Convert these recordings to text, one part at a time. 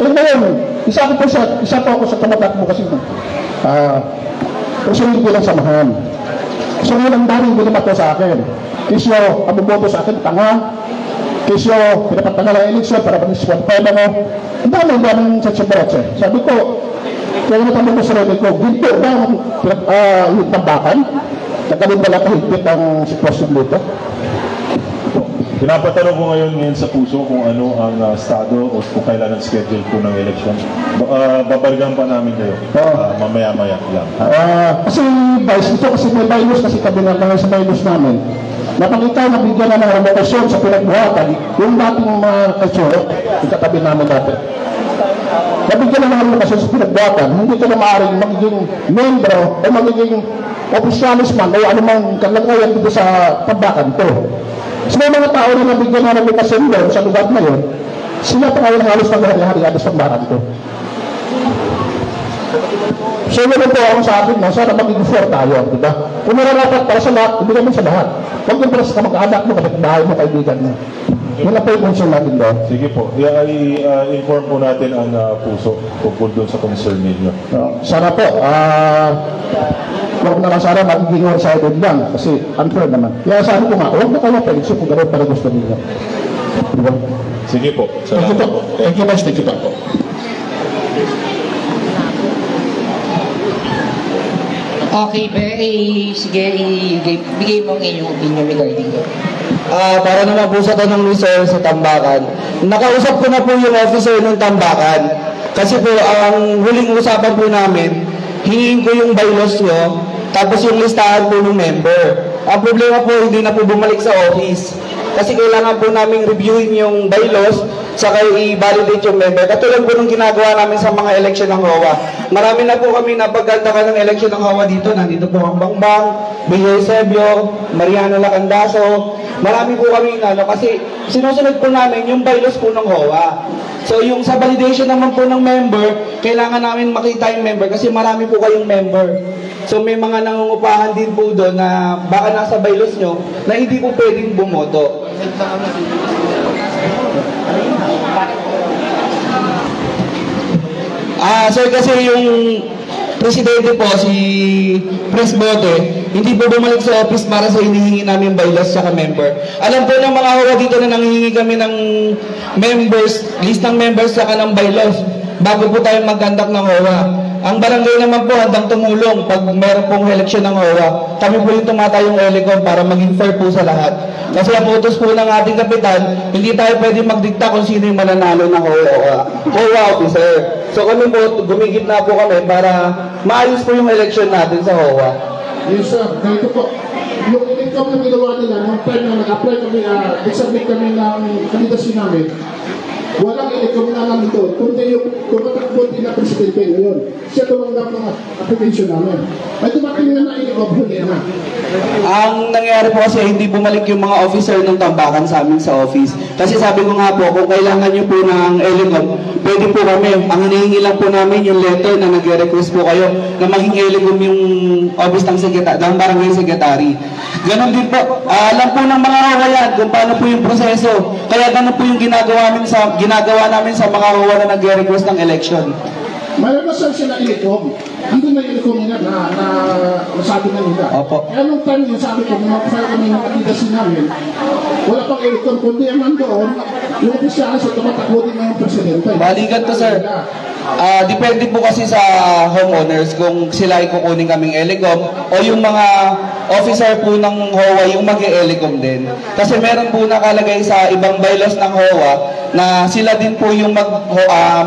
Pero ngayon, isa po ako sa tumatakbo kasi personal bilang samahan. So ngayon ang daming binimato sa akin. Kisyo, ang bumoto sa akin, tanga. Kisyo, pinapatanga ng eleksyon para pag-disqualify mo. Ang daming sa Chibrotse. Sabi ko, kaya natanong ko sa sarili ko, ginto ba yung tambakan? Nagkaroon ba lang kahigpit ang sitwasyon dito? Pinapatanong ko ngayon sa puso kung ano ang estado o kung kailan ang schedule po ng election. Babalikan pa namin kayo. Mamaya-maya lang. Kasi kasi may virus kasi kami nga sa virus namin. Napakita na bigyan na ng remotasyon sa pinagbuhatan yung dating mga kasyoro, yung katabi namin dati. Nabigyan na ng remotasyon sa pinagbuhatan, hindi ka na maaaring magiging membro o magiging officialis man o anumang kalagayan dito sa tambakan to. So may mga tao na nabigyan na ng remotasyon doon sa lugar na yun, sila pa ngayon halos na hari-hari sa tambakan to. So yun po ako sa akin na sana magiging fair tayo, di ba? Kung nararapat para sa lahat, ibigay mo sa lahat. Huwag yung para sa kamag-anak mo, kapit-bahay mo, kaibigan mo. Yun na po yung concern natin doon. Sige po, i-inform po natin ang puso tungkol doon sa concern ninyo. Sana po, huwag na lang sana magiging one-sided lang kasi unfair naman. Kaya sabi ko nga, huwag na kayo pag-isip kung gano'n para gusto ninyo. Diba? Sige po. Thank you much, thank you po. Okay, sige, bigay mo ang inyong opinion regarding it. Para naman po sa tanong ni Sir sa Tambakan, nakausap ko na po yung officer ng Tambakan. Kasi po, ang huling usapan po namin, hingin ko yung bylaws nyo, tapos yung listahan po ng member. Ang problema po, hindi na po bumalik sa office. Kasi kailangan po namin reviewin yung bylaws, saka i-validate yung member. Katulad po nung ginagawa namin sa mga election ng HOA. Marami na po kami napaggandakan ng election ng HOA dito. Nandito po ang Bangbang, Miguel Sebio, Mariano Lacandaso. Marami po kami kasi sinusunod po namin yung bylaws po ng HOA. So yung sa validation naman po ng member, kailangan namin makita yung member kasi marami po kayong member. So may mga nangungupahan din po doon na baka nasa bylaws nyo na hindi po pwedeng bumoto. Sir, kasi yung presidente po, si Pres Bote, hindi po bumalik sa office para sa hinihingi namin bylaws sa member. Alam po ng mga HOA dito na nanghihingi kami ng members, list ng members saka ng bylaws bago po tayo mag-conduct ng HOA. Ang barangay naman po handang tumulong pag meron pong eleksyon ng HOA. Kami po yung tumatayong Elecom para maging fair po sa lahat. Kasi ang utos po ng ating kapitan, hindi tayo pwede magdikta kung sino yung mananalo ng HOA officer. So kami po, gumigit na po kami para maayos po yung eleksyon natin sa HOA. Yes sir, ganito po. Yung income na ginawa nila, nung time na nag-apply kami, nag-submit kami ng kandidacy namin, walang income na namin doon. Kundi yung tumatakbo din na presidente ngayon. Siya tumanggap ng application namin. Ay tumating na in-income na. Ang nangyari po kasi hindi bumalik yung mga officer ng Tambakan sa amin sa office. Kasi sabi ko nga po, kung kailangan nyo po ng Elecom, pwede po kami. Ang hinihingi lang po namin yung letter na nag-request po kayo na maging Elecom yung office ng barangay secretary. Ganon din po. Alam po ng mga HOA yan kung paano po yung proseso. Kaya ganon po yung ginagawa namin sa mga HOA na nag-request ng election. Mayroon na sila Elecom. Hindi na Elecom nila na nasabi na nila. Opo. Kaya nung time yun, sabi ko, mga kami ng kandidacy namin, wala pang Elecom, kundi ang nandoon, yung opisyalis sa tumatakbo din ng presidente. Balikan to, sir. Depende po kasi sa homeowners kung sila ay kukunin kaming Elecom o yung mga officer po ng HOA yung mag-e-Elecom din. Kasi meron po nakalagay sa ibang bylaws ng HOA na sila din po yung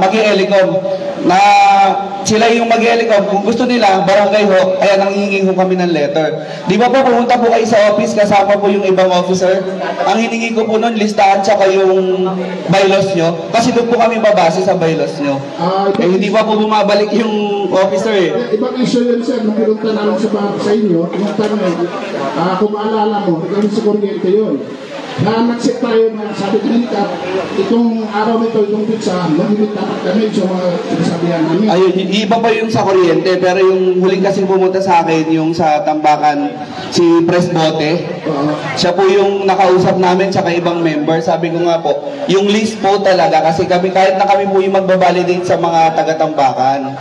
mag-e-Elecom. Na sila yung mag-e-Elecom. Kung gusto nila, barangay ho, kaya nanghihingi ho kami ng letter. Di ba po, pumunta po kayo sa office kasama po yung ibang officer. Ang hiningi ko po nun, listahan tsaka yung bylaws nyo. Kasi doon po kami babase sa bylaws nyo. Hindi pa po bumabalik yung officer eh. Ibang issue yun sir, nung pinunta namin sa inyo, yung tanong, kung maalala mo, ikaw sa kuryente yun. na nag-set tayo na sabi ko nito, itong araw nito, itong pizza, mag-limit dapat kami sa mga sinasabihan namin. Ayun, iba pa yung sa kuryente, pero yung huling kasing pumunta sa akin, yung sa Tambakan, si Pres Bote, siya po yung nakausap namin tsaka ibang member. Sabi ko nga po, yung list po talaga, kasi kami, kahit na kami po yung magbabalidate sa mga taga-Tambakan,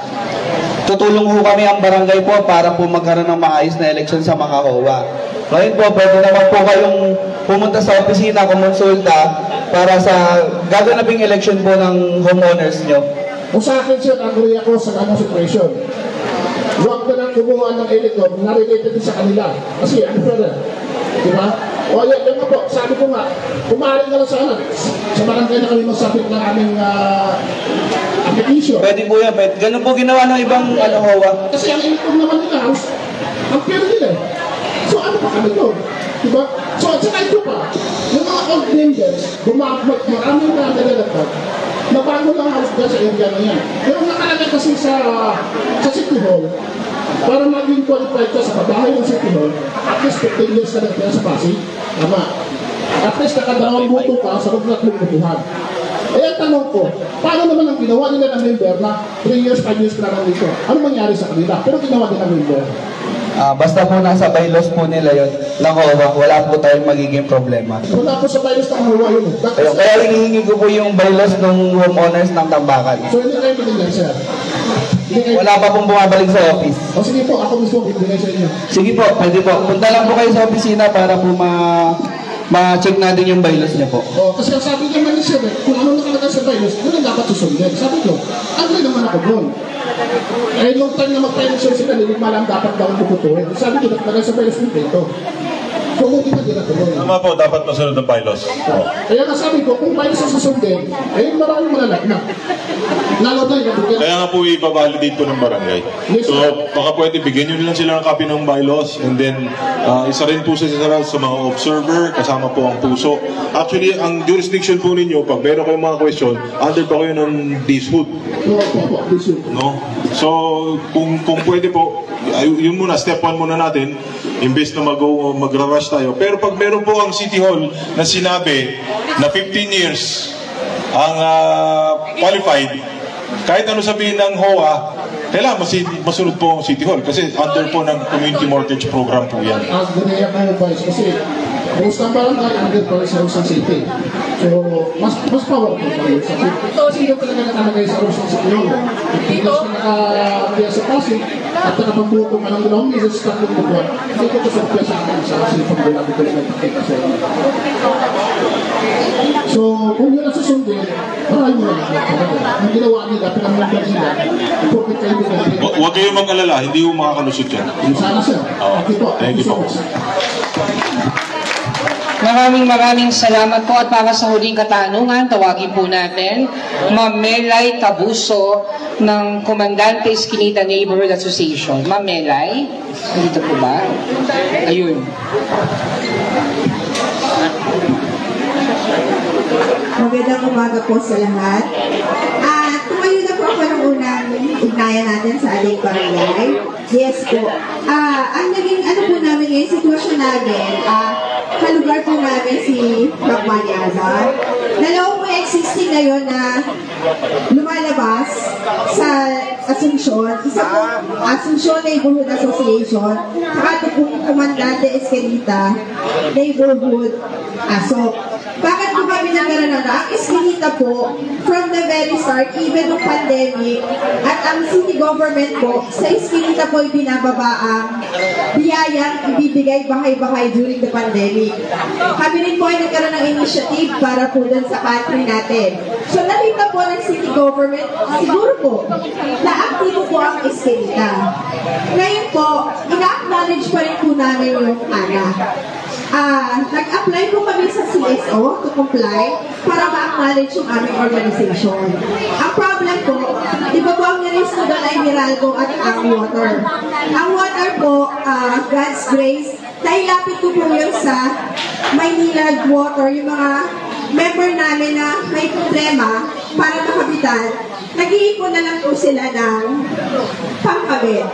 tutulong po kami ang barangay po para po magkaroon ng maayos na eleksyon sa mga HOA. Ngayon po, pwede naman po kayong pumunta sa opisina, kumonsulta para sa gaganaping election po ng homeowners nyo. Kung sa akin, sir, agree ako sa ganong situation. Huwag na lang kumuha ng elector na related din sa kanila. Kasi ano pala, di ba? O yan nga po, sabi ko nga, kumarin na lang sana. Sa barangay na kami masapit ng aming issue. Pwede po yan, pwede. Ganun po ginawa ng ibang HOA. Kasi ang elector naman nila, ang pera nila. So ano pa kami doon? Diba? So at saka ito pa, yung mga old members, maraming na nalalapat, na bago lang halos dyan sa area na yan. Pero nakalagay kasi sa City Hall, para maging qualified ka sa pabahay ng City Hall, at least 15 years ka nagpaya sa Pasig. Tama. At least nakadalawang buto ka sa tatlong butuhan. Eh, tanong ko, paano naman ang ginawa nila ng member na 3 years, 5 years na lang dito? Ano mangyari sa kanila? Pero ginawa din ng member. Basta po nasa bylaws po nila yun, ng HOA, wala po tayong magiging problema. Wala po sa bylaws ng HOA yun. Kaya hinihingi ko po yung bylaws ng homeowners ng Tambakan. So hindi kayo binigyan, sir? Wala pa pong bumabalik sa office. O sige po, ako mismo bibigay sa inyo. Sige po, pwede po. Punta lang po kayo sa opisina para po ma-check natin yung bylaws niya po. O, kasi ang sabi naman ni sir, kung ano nakalagay sa bylaws, yun ang dapat susundin. Sabi ko, agree naman ako doon. Eh, nung time na mag-pension sila, hindi malang dapat daw puputuhin. Sabi ko, nakalagay sa bylaws ng dito. Kung hindi na ginatuloy. Tama po, dapat masunod ng bylaws. Kaya nga sabi ko, kung bylaws ang susundin, eh, maraming malalag na. Lalo na yung Kaya nga po ipavalidate po ng barangay. So baka pwede bigyan nyo lang sila ng copy ng bylaws and then isa rin po sa mga observer, kasama po ang puso. Actually, ang jurisdiction po ninyo, pag meron kayong mga question, under pa kayo ng DSHUD. No? So kung pwede po, yun muna, step 1 muna natin, imbes na magra-rush tayo. Pero pag meron po ang City Hall na sinabi na 15 years ang qualified, kahit ano sabihin ng HOA, kailangan masunod po ang City Hall kasi under po ng community mortgage program po yan. As ganyan ang advice kasi most ng barangay under pa rin sa Rosan City. So, mas powerful pa rin sa City. Ito, sino talaga nakalagay sa Rosan City yun? Ipitas na nakakaya sa Pasig at nakapagbuto ka ng dalawang meses sa tatlong buwan. Hindi ko ito sa sa akin sa silipang bulabi ko lang nakikita sa inyo. So, kung yun ang susundin, marami mo lang ang ginawa nila, pinamagyan nila, important kayo din. Huwag kayong mag-alala, hindi mo makakalusot yan. Sana sir. Thank you po. Maraming salamat po at para sa huling katanungan, tawagin po natin Ma'am Melay Tabuso ng Comandante Esquinita Neighborhood Association. Ma'am Melay, dito po ba? Ayun. Magandang umaga po sa lahat. Tumayo na po ako ng unang ugnayan natin sa ating barangay. Yes po. Ang naging po namin ngayon, sitwasyon namin, kalugar po namin si Prof. Manny Azar. Dalawa po existing ngayon na lumalabas sa Asuncion. Isa po, Asuncion Neighborhood Association. Saka ito po Comandante Esquinita Neighborhood ASO. Bakit po kami nagkaroon ng ang Esquinita po, from the very start, even ng pandemic, at ang city government po, sa Esquinita po ibinababa ang biyayang ibibigay bahay-bahay during the pandemic. Kami rin po ay nagkaroon ng initiative para po dun sa country natin. So nakita po ng city government, siguro po, na aktibo po ang Esquinita. Ngayon po, ina-acknowledge pa rin po namin yung nag-apply po kami sa CSO to comply para ma-acknowledge yung aming organization. Ang problem po, di ba po ang nilis ko doon ay Miralco at ang water. Ang water po, God's grace, nailapit ko po yun sa Maynila Water, yung mga member namin na may problema para makabitan, nag-iipon na lang po sila ng pangkabit.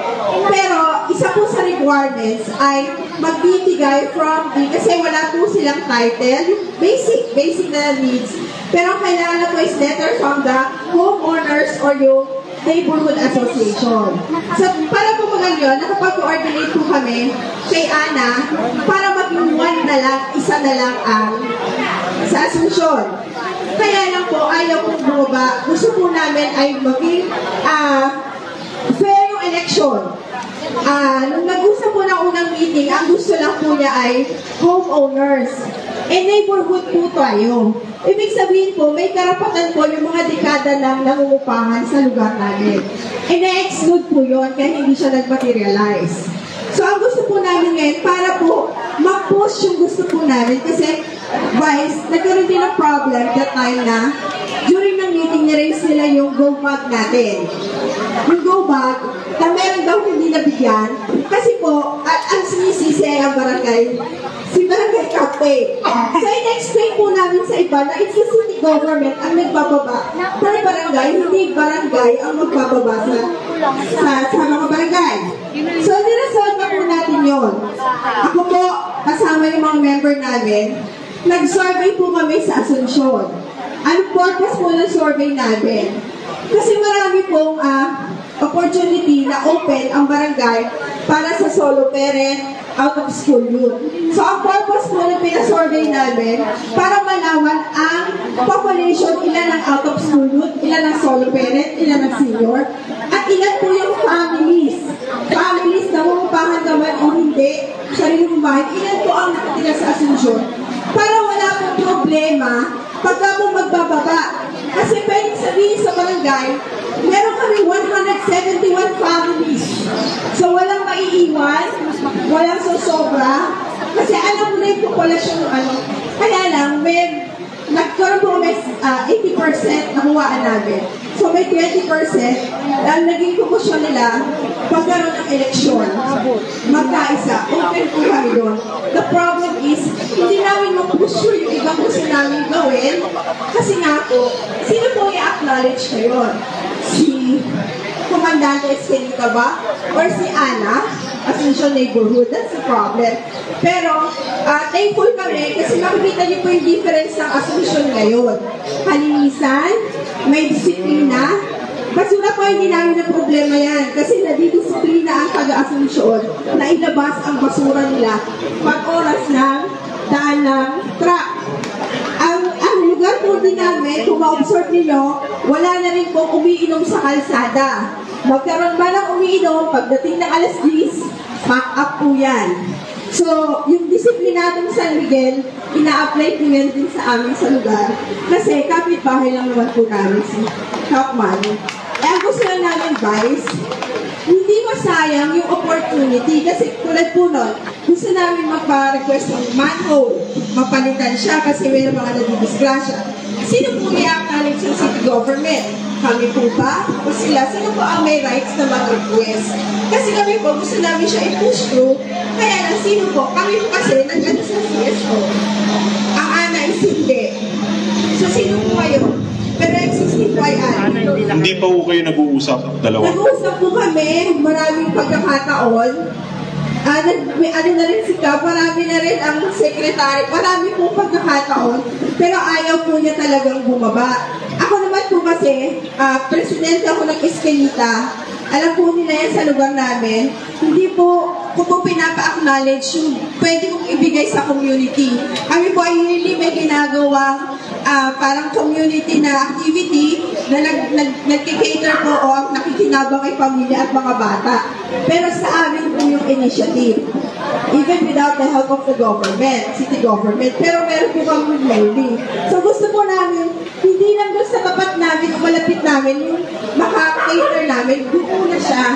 Pero isa po sa requirements ay magbibigay from kasi wala po silang title, basic na needs. Pero kailangan na po is letter from the homeowners or yung neighborhood association. So, para po magayon, nakapag-coordinate po kami kay Ana para maging one na lang, isa na lang ang sa Asunsyon. Kaya lang po, ayaw po bumaba. Gusto po namin ay maging fair yung election. Nung nag-usap po ng unang meeting, ang gusto lang po niya ay homeowners. Neighborhood po tayo. Ibig sabihin po, may karapatan po yung mga dekada ng nangungupahan sa lugar namin. Na-exclude po yun kaya hindi siya nag-materialize. So, ang gusto po namin ngayon, para po ma-push yung gusto po namin kasi Vice, nagkaroon din ng problem that time na during ng meeting, niraise nila yung go bag natin. Yung go bag, na meron daw hindi nabigyan kasi po, ang sinisisi ay ang barangay, si barangay captain. So, in-explain po namin sa iba na it's the city government ang nagbababa per barangay, hindi barangay ang magbababa sa mga barangay. So, niresolve na po natin yun. Ako po, kasama yung mga member namin, nag-survey po kami sa Asunsyon. Anong purpose po ng survey namin? Kasi marami pong opportunity na open ang barangay para sa solo parent, out of school youth. So, ang purpose po ng pinasurvey namin para malaman ang population, ilan ang out of school youth, ilan ang solo parent, ilan ang senior, at ilan po yung families. Families na umupahan naman o hindi, sariling bahay, ilan po ang nakatira sa Asunsyon. Para wala pong problema pagka po magbababa. Kasi pwedeng sabihin sa barangay, meron kami 171 families. So, walang maiiwan, walang sosobra. Kasi alam mo na yung populasyon ng ano. Kaya lang, nagkaroon po may 80% nakuhaan namin. So, may 20% ang naging kukusyon nila pagkaroon ng eleksyon. Magkaisa. Open po kami doon. The problem is, hindi namin mag-pursue yung ibang gusto namin gawin. Kasi nga po, sino po i-acknowledge ngayon? Si Comandante Estelita ba? Or si Ana? Asunsyon Neighborhood. That's the problem. Pero, thankful kami kasi makikita niyo po yung difference ng Asunsyon ngayon. Kalinisan, may disiplina. Basura po hindi namin na problema yan kasi nadidisiplina ang taga-Asunsyon na ilabas ang basura nila pag oras ng daan ng truck. Ang lugar po din namin, kung ma-observe ninyo, wala na rin po umiinom sa kalsada. Magkaroon ba ng umiinom, pagdating ng alas 10, pack up po yan. So, yung disiplinadong San Miguel, ina-apply po yan din sa amin sa lugar. Kasi kapitbahay lang naman po namin si Kapman. Ang gusto lang namin, Vice, hindi masayang yung opportunity kasi tulad po nun, gusto namin magpa-request ng manhole. Mapalitan siya kasi may mga nadidisgrasya. Sino po i-acknowledge ng city government? Kami po ba? O sila? Sino po ang may rights na mag-request? Kasi kami po, gusto namin siya i-push through. Kaya lang, sino po? Kami po kasi nag-ano sa CSO. Ang Ana is hindi. So, sino po kayo? Pero existing po ay Ana. Hindi pa po kayo nag-uusap, dalawa? Nag-uusap po kami, maraming pagkakataon. Ano na rin si Kap, marami na rin ang secretary, marami pong pagkakataon, pero ayaw po niya talagang bumaba. Ako naman po kasi, presidente ako ng Estelita, alam po nila yan sa lugar namin, hindi po pinapa-acknowledge yung pwede kong ibigay sa community. Kami po ay really may ginagawa parang community na activity na nag-cater po o nakikinabang kay pamilya at mga bata. Pero sa amin po yung initiative. Even without the help of the government, city government. Pero meron po kami maybe. So gusto po namin, hindi lang doon sa tapat namin, malapit namin, yung maka-cater namin, doon na siya.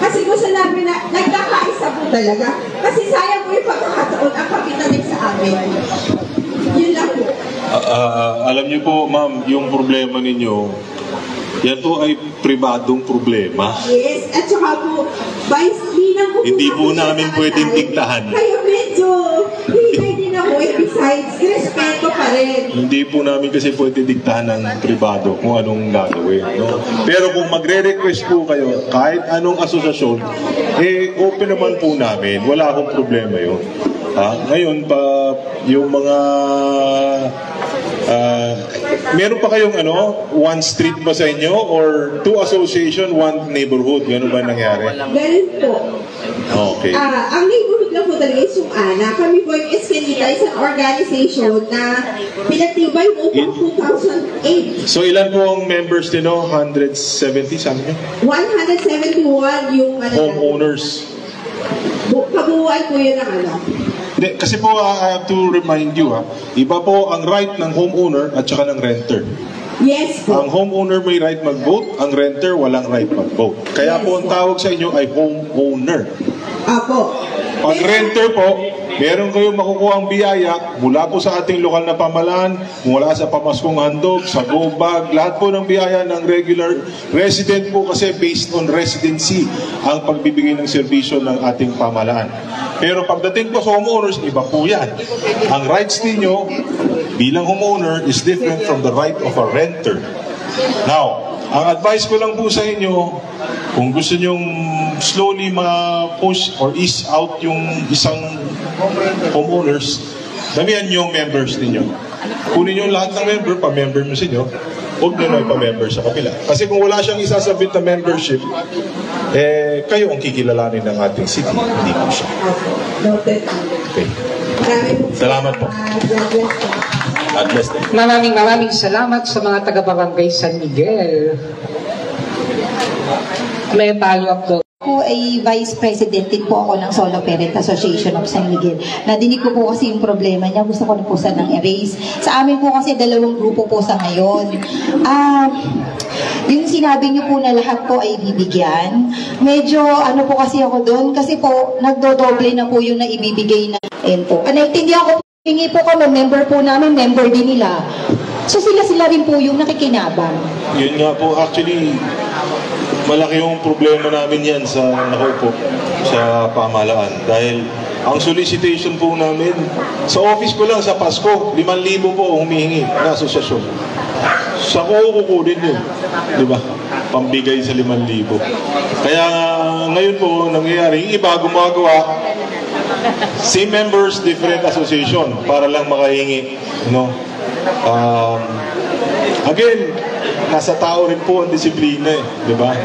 Kasi gusto namin na nagkakaisa po talaga. Kasi sayang po yung pagkakataon ang pagkitanig sa amin. Yun lang po. Alam niyo po, ma'am, yung problema ninyo, yan po ay pribadong problema. Yes, at saka po, Vice, hindi po namin pwedeng diktahan. Kayo medyo, hindi din ako po, besides, respeto pa rin. Hindi po namin kasi pwede diktahan ng pribado kung anong gagawin. No? Pero kung magre-request po kayo, kahit anong asosasyon, open naman po namin. Wala akong problema yun. Ngayon pa, yung mga... meron pa kayong one street ba sa inyo? Or two association, one neighborhood? Gano'n ba nangyari? Ganun po. Okay. Ang neighborhood na po talaga is yung ANA. Kami po yung Escanita, isang organization na pinatibay mo po 2008. So ilan po ang members din, 170 something? 171 yung homeowners. Kabuuan po yun ang Hindi, kasi po I have to remind you, iba po ang right ng homeowner at saka ng renter. Yes po. Ang homeowner may right mag-vote, ang renter walang right mag-vote. Kaya Yes, po ang tawag sa inyo ay homeowner. Apo. Pag renter po, meron kayong makukuha ang biyaya mula po sa ating lokal na pamahalaan, mula sa pamaskong handog, sa go bag, lahat po ng biyaya ng regular resident po kasi based on residency ang pagbibigay ng serbisyo ng ating pamahalaan. Pero pagdating po sa homeowners, iba po yan. Ang rights ninyo bilang homeowner is different from the right of a renter. Now, ang advice ko lang po sa inyo, kung gusto nyong slowly ma-push or ease out yung isang homeowners, damihan yung members ninyo. Kunin nyo lahat ng member, pa-member mo sa inyo, huwag nyo na pa-member sa kapila. Kasi kung wala siyang isasabit na membership, kayo ang kikilalanin ng ating city, hindi po siya. Noted. Okay. Salamat po. God bless them. Maraming salamat sa mga taga-barangay San Miguel. May follow-up to. Ako ay Vice President din po ako ng Solo Parent Association of San Miguel. Nadinig ko po kasi yung problema niya. Gusto ko na po sanang erase. Sa amin po kasi 2 grupo po sa ngayon. Yung sinabi niyo po na lahat po ay bibigyan. Medyo po kasi ako doon. Kasi po nagdodoble na po yung naibibigay na po. Naintindihan ko po, hingi po kami, member po namin, member din nila. So sila rin po yung nakikinabang. Yun nga po, actually, malaki yung problema namin yan sa pamahalaan. Dahil ang solicitation po namin, sa office ko lang sa Pasko, 5,000 po humihingi na asosasyon. Sa kukunin yun. Di ba? Pambigay sa 5,000. Kaya ngayon po, nangyayari, yung iba gumagawa, same members, different association, para lang makahingi. Again, nasa tao rin po ang disiplina di ba?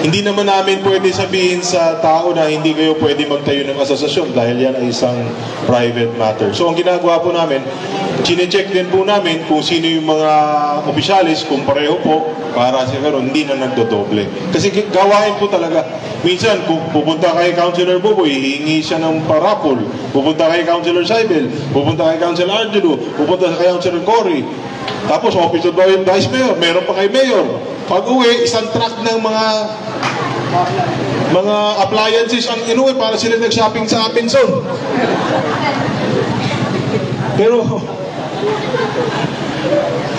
Hindi naman namin pwede sabihin sa tao na hindi kayo pwede magtayo ng asosasyon dahil yan ay isang private matter. So ang ginagawa po namin, chine-check din po namin kung sino yung mga opisyalis, kung pareho po, para sa gano'n, hindi na nagdodoble. Kasi gawain po talaga. Minsan, kung pupunta kay Councilor Buboy, hihingi siya ng parapol. Pupunta kay Councilor Saibel, pupunta kay Councilor Angelo, pupunta kay Councilor Cory. Tapos, Office of Vice Mayor, meron pa kay Mayor. Pag-uwi, isang truck ng mga appliances ang inuwi para sila nag-shopping sa Abenson. Pero,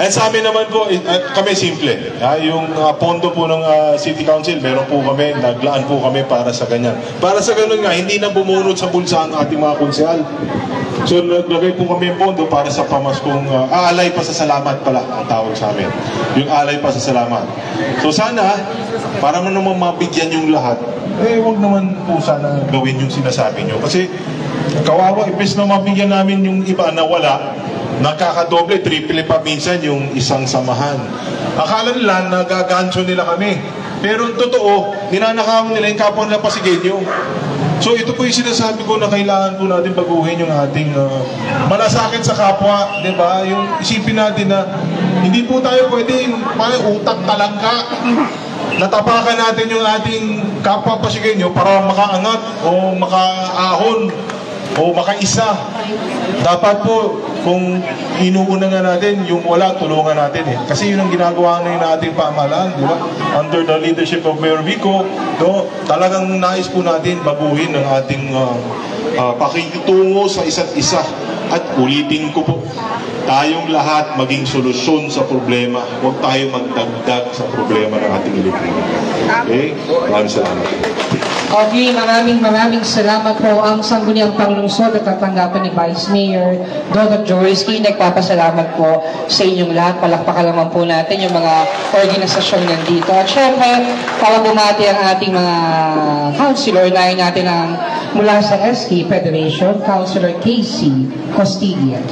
sa amin naman po, kami simple. Yung pondo po ng City Council, meron po kami, naglaan po kami para sa ganyan. Para sa ganun nga, hindi na bumunod sa bulsa ang ating mga konsehal. So, naglagay po kami yung pondo para sa pamaskong, alay pa sa salamat pala, ang tawag sa amin. Yung alay pa sa salamat. So, sana, para mo naman mabigyan yung lahat, huwag naman po sana gawin yung sinasabi nyo. Kasi, kawawa, ipis na mabigyan namin yung iba na wala, nakakadoble, triple pa minsan yung isang samahan. Akala nila, nagagancho nila kami. Pero totoo, ninanakaw nila yung kapwa nila Pasigenyo. So ito po yung sinasabi ko na kailangan po natin baguhin yung ating malasakit sa kapwa, di ba? Yung isipin natin na hindi po tayo pwede utak talangka. Natapakan natin yung ating kapwa Pasigenyo para makaangat o makaahon o makaisa. Dapat po, kung inuuna nga natin, yung wala, tulungan natin Kasi yun ang ginagawa na yung ating pamahalaan, di ba? Under the leadership of Mayor Vico, talagang nais po natin baguhin ang ating pakikitungo sa isa't isa. At ulitin ko po, tayong lahat maging solusyon sa problema. Huwag tayo magdagdag sa problema ng ating ilitin. Okay? Maraming salamat. Okay, maraming salamat po ang Sangguniang Panglungsod at tatanggapan ni Vice Mayor Donald Jaworski. Nagpapasalamat po sa inyong lahat. Palakpakan naman po natin yung mga organisasyon nandito. At syempre, para bumati ang ating mga councilor, unahin natin ang mula sa SK Federation, Councilor Casey Costillas.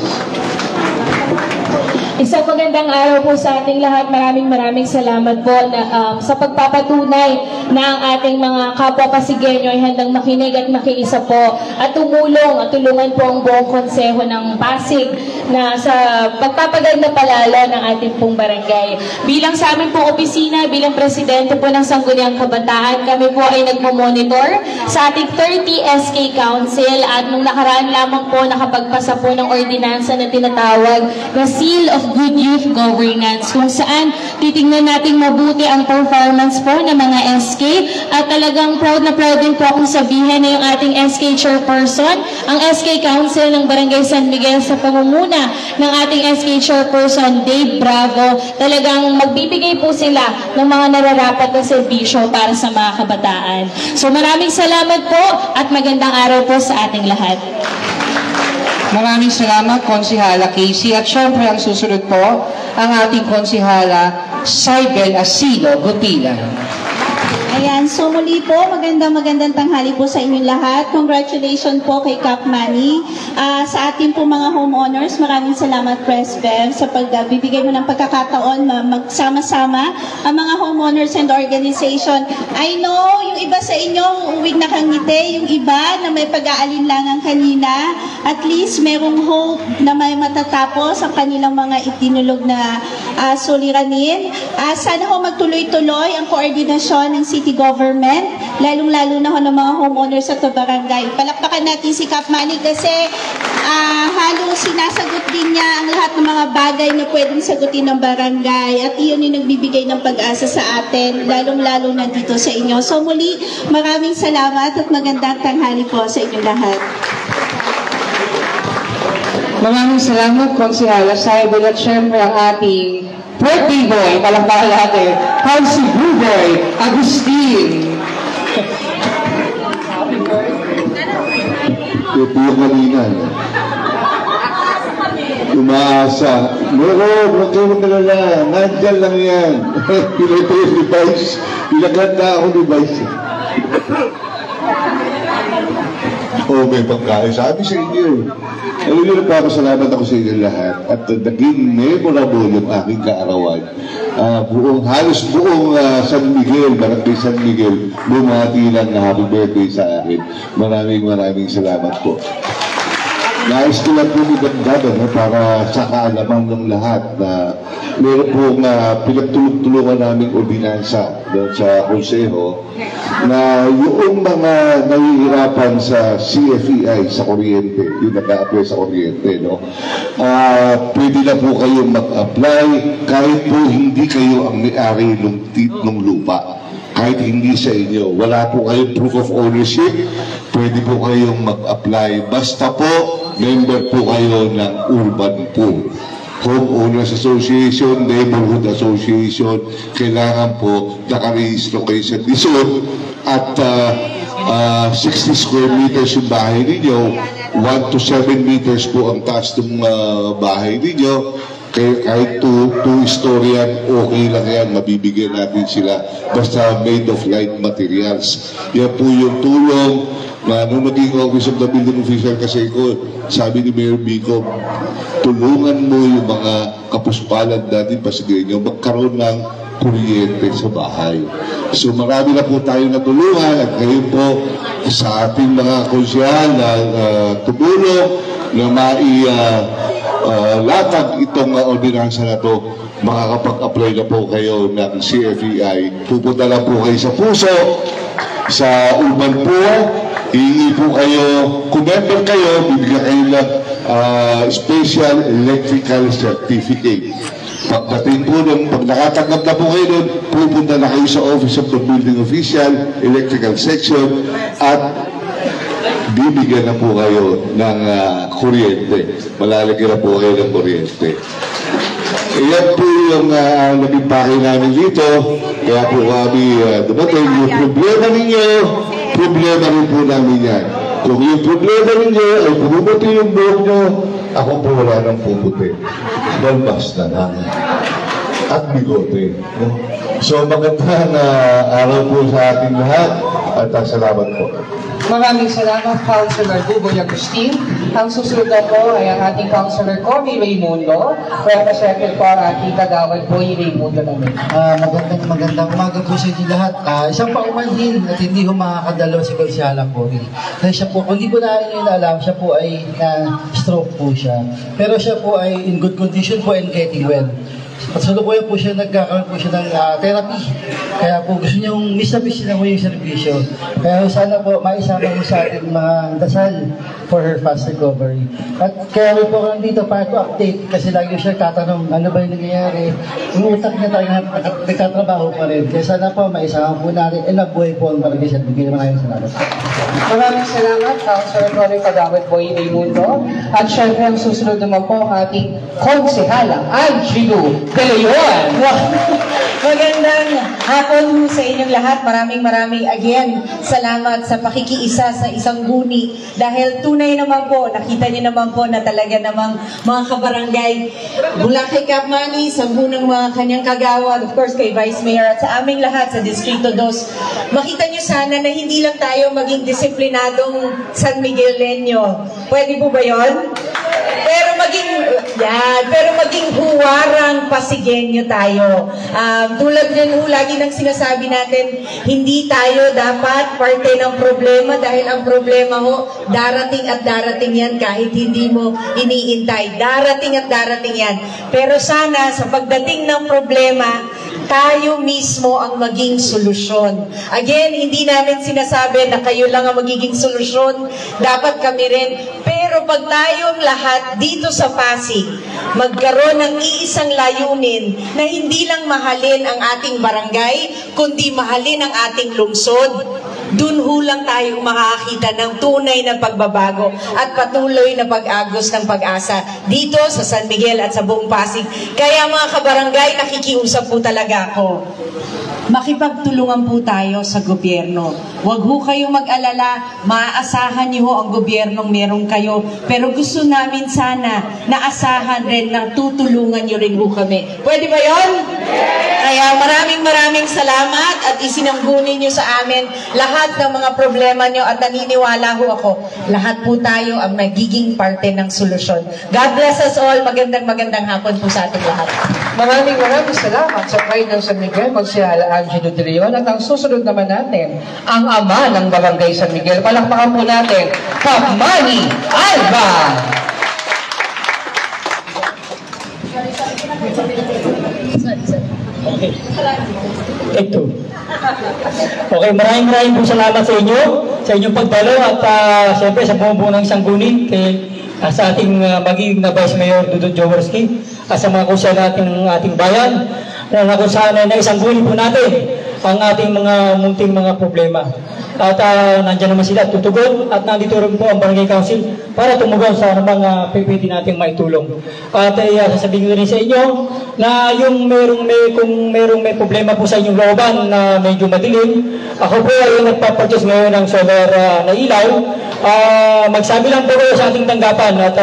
Isang magandang araw po sa ating lahat. Maraming salamat po na, sa pagpapatunay na ang ating mga kapwa Pasigueño ay handang makinig at makiisa po at tumulong at tulungan po ang buong konseho ng Pasig na sa pagpapaganda palalo ng ating pong barangay. Bilang sa amin pong opisina, bilang presidente po ng Sangguniang Kabataan, kami po ay nagmo-monitor sa ating 30 SK Council at nung nakaraan lamang po nakapagpasa po ng ordinansa na tinatawag na Seal of Good Youth Governance, kung saan titingnan natin mabuti ang performance po ng mga SK at talagang proud na proud din po akong sabihin na yung ating SK Chairperson, ang SK Council ng Barangay San Miguel sa pangunguna ng ating SK Chairperson Dave Bravo, talagang magbibigay po sila ng mga nararapat na serbisyo para sa mga kabataan. So maraming salamat po at magandang araw po sa ating lahat. Maraming salamat, Konsihala Casey. At syempre, ang susunod po, ang ating Konsihala, Cybel Asilo Gutila. Ayan, so muli po, magandang tanghali po sa inyong lahat. Congratulations po kay Cap Manny. Sa ating po mga homeowners, maraming salamat Press Bev sa pagbibigay mo ng pagkakataon magsama-sama ang mga homeowners and organization. I know, yung iba sa inyo, uwig na kangiti, yung iba na may pag-aalinlangan kanina, at least merong hope na may matatapos ang kanilang mga itinulog na suliranin. Sana ho magtuloy-tuloy ang koordinasyon ng city government, lalong-lalo na ho ng mga homeowners at barangay. Palakpakan natin si Cap Manny kasi halos sinasagot din niya ang lahat ng mga bagay na pwedeng sagutin ng barangay at iyon yung nagbibigay ng pag-asa sa atin, lalong-lalo na dito sa inyo. So muli, maraming salamat at magandang tanghali po sa inyong lahat. Maraming salamat, Konsihala Cybel, at syempre ang ating birthday boy, palakpakan natin, Hansi Bruboy Agustin. Ito yung kanina. Umaasa. Meron, huwag kayo magalala. Nandyan lang yan. Pinito yung device. Pinaganda ako device. Oo, may pagkain. Sabi sa inyo. Alam niyo, nagpapasalamat ako sa inyo lahat. At naging memorable yung aking kaarawan. Halos buong San Miguel, Barangay San Miguel, bumati lang na happy birthday sa akin. Maraming salamat po. Nais ko lang po nagdagdagan para sa kaalaman ng lahat na meron pong pinagtulong-tulungan naming ordinansa doon sa konseho na yung mga nahihirapan sa CFEI sa kuryente, yung nag-a-apply sa kuryente, no? Pwede na po kayong mag-apply kahit po hindi kayo ang may-ari ng lupa. Kahit hindi sa inyo, wala po kayong proof of ownership, pwede po kayong mag-apply. Basta po, member po kayo ng urban pool. Homeowners Association, Neighborhood Association, kailangan po nakarehistro kayo sa Luzon at 60 square meters yung bahay ninyo, 1 to 7 meters po ang taas ng bahay ninyo. Kahit two-story yan, okay lang yan, mabibigyan natin sila. Basta made of light materials. Yan po yung tulong na nung naging Office of the Building Official kasi ko, sabi ni Mayor Bico, tulungan mo yung mga kapuspalan natin Pasigueño magkaroon ng kuryente sa bahay. So marami na po tayo natulungan at ngayon po sa ating mga konsyal na tumulong na latag itong ordinansa na to, makakapag-apply na po kayo ng CFEI. Pupunta lang po kayo sa puso, sa urban pool, hihingi po kayo, kung member kayo, bibigyan kayo ng special electrical certificate. Pagdating po nun, pag nakatanggap na po kayo nun, pupunta na kayo sa Office of the Building Official, Electrical Section, at bibigyan na po kayo ng kuryente. Malalagyan na po kayo ng kuryente. Iyan po yung naging pakay namin dito. Kaya po kami dumating. Yung problema ninyo, problema rin po namin yan. Kung yung problema ninyo ay pumuputi yung buhok nyo, ako po wala nang puputi. Balbas na lang. At bigote. So magandang araw po sa ating lahat at salamat po. Maraming salamat, Councilor Buboy Agustin. Ang susunod na po ay ang ating Councilor Cory Raimundo. Representative po ang ating kagawad po, Raimundo namin. Magandang umaga po sa inyo lahat. Isang paumanhin at hindi ko makakadalaw si Consiala Cory. Kasi siya po, kung di po na inyo alam, siya po ay stroke po siya. Pero siya po ay in good condition po and getting well. At sa lukuyan po siya, nagkakaroon po siya ng therapy. Kaya po gusto niyong miss na mo yung servisyo. Kaya sana po maisama mo sa ating mga dasal for her fast recovery. At kaya po kami dito para to update kasi lagi siya tatanong ano ba yung nangyayari. Yung utak niya tayo nagkatrabaho pa rin. Kaya sana po maisama po natin and nabuhay po ang barangay siya. Bigyan naman kayo salamat. Maraming salamat, Councilor Cory Kagawad po, Raimundo. At syempre ang susunod naman po ang ating konsehala, Angelo De Leon. Magandang hapon po sa inyong lahat. Maraming again salamat sa pakikiisa sa isang guni. Dahil tunay naman po, nakita niyo naman po na talaga namang mga kabarangay, mula kay Cap Manny, sa bunang mga kanyang kagawad, of course kay Vice Mayor at sa aming lahat sa Distrito 2. Makita niyo sana na hindi lang tayo maging disiplinadong San Miguelenyo. Pwede po ba yun? Pero maging huwarang Pasigueño tayo. Tulad yan, lagi nang sinasabi natin, hindi tayo dapat parte ng problema dahil ang problema mo, darating at darating yan kahit hindi mo iniintay. Darating at darating yan. Pero sana, sa pagdating ng problema, tayo mismo ang maging solusyon. Again, hindi namin sinasabi na kayo lang ang magiging solusyon. Dapat kami rin. Pero pag tayong lahat dito sa Pasig, magkaroon ng iisang layunin na hindi lang mahalin ang ating barangay, kundi mahalin ang ating lungsod, dun lang tayong makakita ng tunay na pagbabago at patuloy na pag-agos ng pag-asa dito sa San Miguel at sa buong Pasig. Kaya mga kabarangay, nakikiusap po talaga ako. Makipagtulungan po tayo sa gobyerno. Huwag ho kayong mag-alala, maaasahan niyo ho ang gobyernong meron kayo. Pero gusto namin sana na asahan rin na tutulungan niyo rin ho kami. Pwede ba yon? Kaya maraming salamat at isinanggunin niyo sa amin lahat ng mga problema niyo at naniniwala ho ako, lahat po tayo ang magiging parte ng solusyon. God bless us all. Magandang hapon po sa ating lahat. Maraming salamat sa Pride ng San Miguel, Magsihala Angelo De Leon. At ang susunod naman natin, ang ama ng Barangay San Miguel. Palakpakan po natin, Cap Manny Alba! Okay, maraming po salamat sa inyo, sa inyong pagdalo at siyempre sa bumubuo ng isang gunit sa ating magiging na Vice Mayor Dudut Jaworski at sa mga kusya natin ng ating bayan na nakusahan na isang gunit po natin ang ating mga munting mga problema. At nandiyan naman sila tutugon at nandito rin po ang Barangay Council para tumugon sa mga pwede nating maitulong. At sasabihin ko rin sa inyo na kung merong may problema po sa inyong looban na medyo madilim, ako po ay nagpa-purchase ngayon ng solar na ilaw. Magsabi lang po kayo sa ating tanggapan at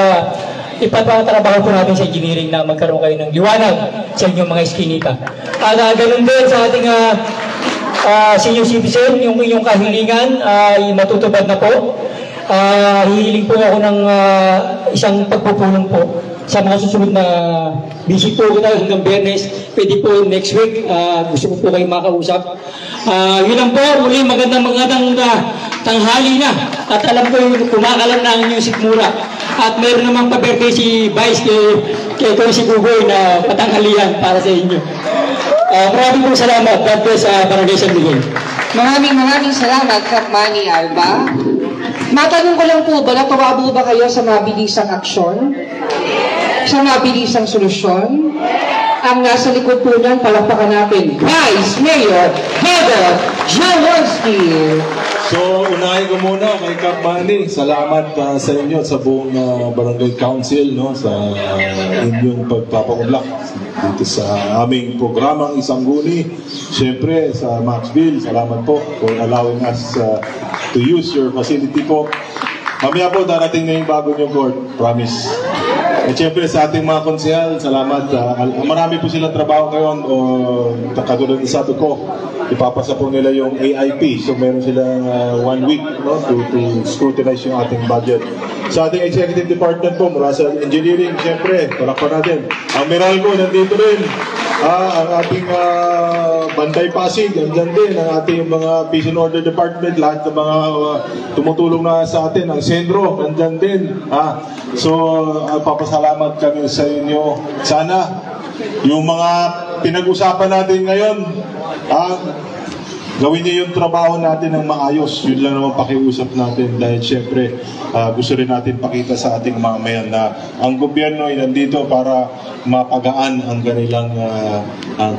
ipatrabaho po natin sa engineering na magkaroon kayo ng liwanag sa inyong mga iskinita. At ganun din sa ating senior citizen, yung inyong kahilingan ay matutupad na po. Hihiling po ako ng isang pagpupulong po sa mga susunod na visit po kita hanggang Biyernes. Pwede po next week. Gusto ko po kayong makausap. Yun lang po. Muli magandang tanghali na. At alam ko yung kumakalam na ang inyong sikmura. At meron namang pa-birthday si Vice kay si Buboy na patanghalian para sa inyo. Maraming po salamat. God bless sa Barangay San Miguel. Maraming salamat, Cap Manny Alba. Matanong ko lang po ba, natawabo ba kayo sa mabilisang aksyon? Sa mabilisang solusyon? Ang nasa likod po niyan, palakpakan natin, Vice Mayor Dudut Jaworski. So, unahin ko muna kay Kap Manny. Salamat sa inyo at sa buong Barangay Council, no, sa inyong pagpapaunlak dito sa aming programang Isang Guni. Siyempre, sa Maxville, salamat po for allowing us to use your facility po. Mamaya po, darating na yung bago niyong court. Promise. At siyempre sa ating mga konsehal, salamat. Marami po silang trabaho ngayon. Katulad ng sabi ko, ipapasa po nila yung AIP. So meron silang 1 week, no, to scrutinize yung ating budget. Sa ating executive department po, mula sa engineering, siyempre, palakpan natin. Ang Meralco, nandito rin. Ang ating Banday Pasig, andyan din. Ang ating mga Peace and Order Department, lahat ng mga tumutulong na sa atin. Ang Sendro, nandyan din. So, papasalamat kami sa inyo. Sana, yung mga pinag-usapan natin ngayon, gawin niyo yung trabaho natin ng maayos. Yun lang naman pakiusap natin dahil syempre gusto rin natin pakita sa ating mamayan na ang gobyerno ay nandito para mapagaan ang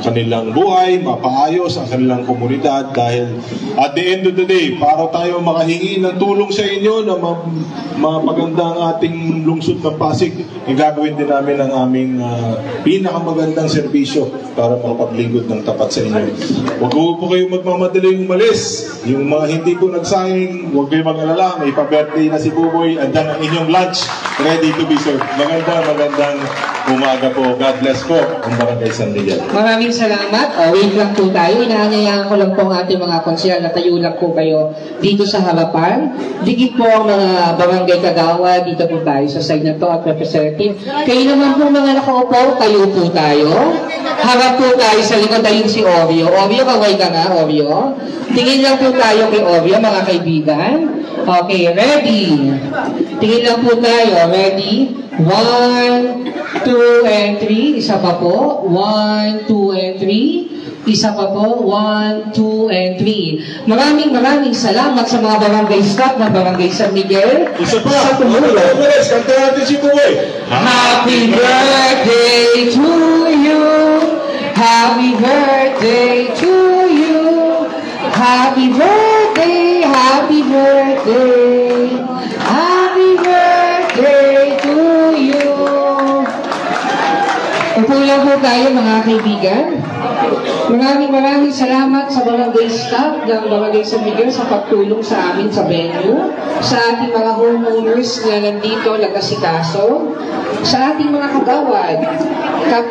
kanilang buhay, mapaayos ang kanilang komunidad dahil at the end of the day, para tayo makahingi ng tulong sa inyo na mapaganda ang ating lungsod ng Pasig, gagawin din namin ang aming pinakamagandang serbisyo para makapaglingkod ng tapat sa inyo. Huwag po kayong magmamadaling umalis. Yung mga hindi po nagsayang, huwag kayong mag-alala, may pa-birthday na si Buboy, andyan ang inyong lunch ready to be served. Magandang umaga po. God bless po ang Barangay San Miguel. Maraming salamat. Wait lang po tayo. Inaanyayahan ko lang po ang ating mga konsyal na tayo lang po kayo dito sa harapan. Digit po ang mga barangay kagawa. Dito po tayo sa side na to at representative. Kayo naman po mga nakaupo, tayo po tayo. Harap po tayo sa likod. Ayun si Oreo. Oreo, kaway ka nga, Oreo. Tingin lang po tayo kay Oreo, mga kaibigan. Okay, ready? Tingin lang po tayo. Ready? 1, 2, and 3. Isa pa po. 1, 2, and 3. Isa pa po. 1, 2, and 3. Maraming salamat sa mga barangay staff ng Barangay San Miguel. Isa pa. Sa tumulong. Kanta natin si Buboy. Happy birthday to you. Happy birthday to you. Happy birthday, happy birthday, happy birthday to you. Upo lang po tayo mga kaibigan. Maraming salamat sa barangay staff ng Barangay San Miguel sa pagtulong sa amin sa venue, sa ating mga homeowners na nandito nag-asikaso, sa ating mga kagawad,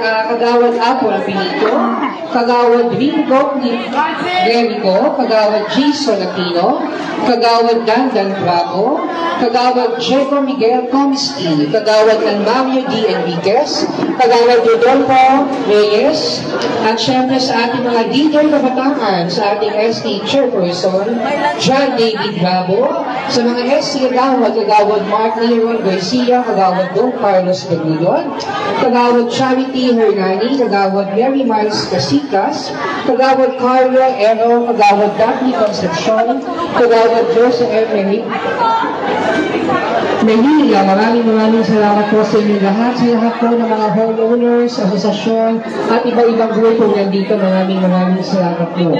kagawad Apple Pinito, kagawad Ringo Gerico, kagawad Jason Aquino, kagawad Dandan Bravo, kagawad Diego Miguel Comisti, kagawad ng Mario D. Enriquez, kagawad Rodolfo Reyes, at syempre sa ating mga leader na batangan, sa ating ST Chairperson, John David Bravo, sa mga ST kagawad, kagawad Mark Leron Garcia, kagawad Don Carlos Begudon, kagawad Charity Hernani, kagawad Mary Miles Casitas, kagawad Carlo Ero, kagawad Daphne Concepcion, kagawad Jose Emery, Mahilia, maraming salamat po sa inyo lahat, sa lahat po ng mga homeowners, asosasyon, at iba-ibang grupo nandito. Maraming salamat po.